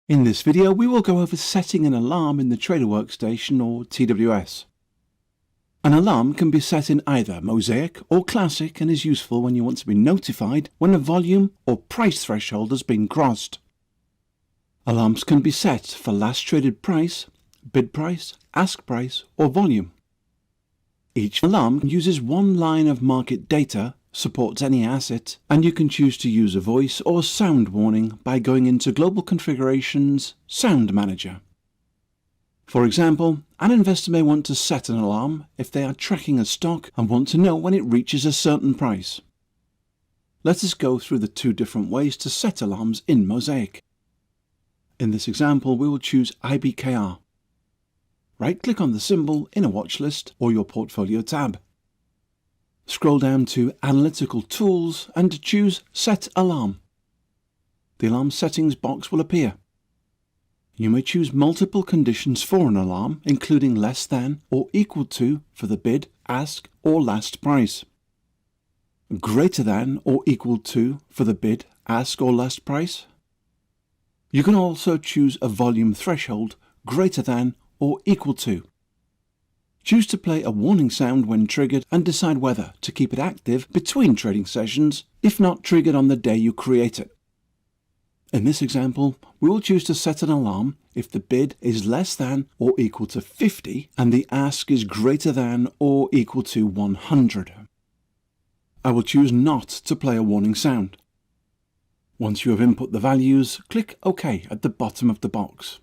In this video, we will go over setting an alarm in the Trader Workstation or TWS. An alarm can be set in either Mosaic or Classic and is useful when you want to be notified when a volume or price threshold has been crossed. Alarms can be set for last traded price, bid price, ask price or volume. Each alarm uses one line of market data, supports any asset, and you can choose to use a voice or sound warning by going into Global Configurations Sound Manager. For example, an investor may want to set an alarm if they are tracking a stock and want to know when it reaches a certain price. Let us go through the two different ways to set alarms in Mosaic. In this example, we will choose IBKR. Right-click on the symbol in a watch list or your portfolio tab. Scroll down to Analytical Tools and choose Set Alarm. The alarm settings box will appear. You may choose multiple conditions for an alarm, including less than or equal to for the bid, ask or last price, greater than or equal to for the bid, ask or last price. You can also choose a volume threshold greater than or equal to. Choose to play a warning sound when triggered and decide whether to keep it active between trading sessions, if not triggered on the day you create it. In this example, we will choose to set an alarm if the bid is less than or equal to 50 and the ask is greater than or equal to 100. I will choose not to play a warning sound. Once you have input the values, click OK at the bottom of the box.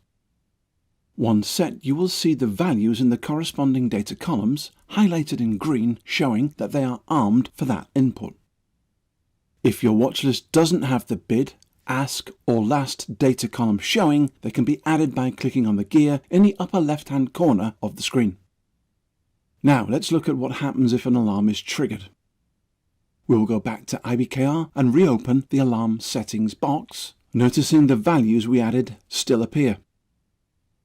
Once set, you will see the values in the corresponding data columns, highlighted in green, showing that they are armed for that input. If your watchlist doesn't have the bid, ask or last data column showing, they can be added by clicking on the gear in the upper left-hand corner of the screen. Now let's look at what happens if an alarm is triggered. We will go back to IBKR and reopen the alarm settings box, noticing the values we added still appear.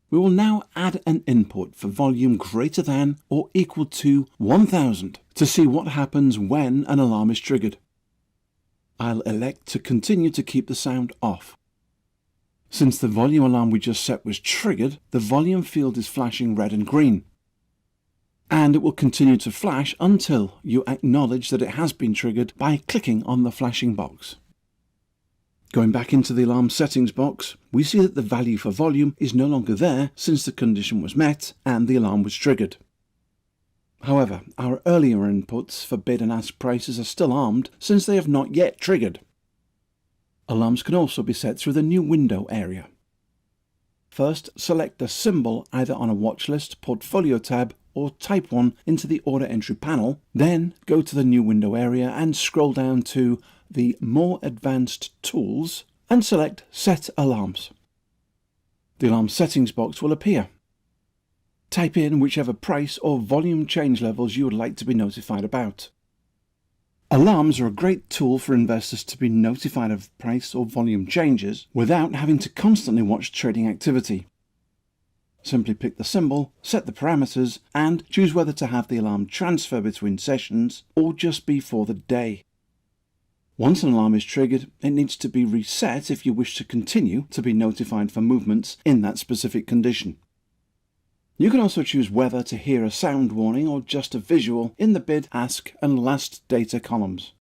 We will now add an input for volume greater than or equal to 1000 to see what happens when an alarm is triggered. I'll elect to continue to keep the sound off. Since the volume alarm we just set was triggered, the volume field is flashing red and green. And it will continue to flash until you acknowledge that it has been triggered by clicking on the flashing box. Going back into the alarm settings box, we see that the value for volume is no longer there since the condition was met and the alarm was triggered. However, our earlier inputs for bid and ask prices are still armed since they have not yet triggered. Alarms can also be set through the new window area. First, select a symbol either on a watch list, portfolio tab, or type one into the order entry panel, then go to the new window area and scroll down to the More Advanced Tools and select Set Alarms. The alarm settings box will appear. Type in whichever price or volume change levels you would like to be notified about. Alarms are a great tool for investors to be notified of price or volume changes without having to constantly watch trading activity. Simply pick the symbol, set the parameters, and choose whether to have the alarm transfer between sessions or just be for the day. Once an alarm is triggered, it needs to be reset if you wish to continue to be notified for movements in that specific condition. You can also choose whether to hear a sound warning or just a visual in the bid, ask, and last data columns.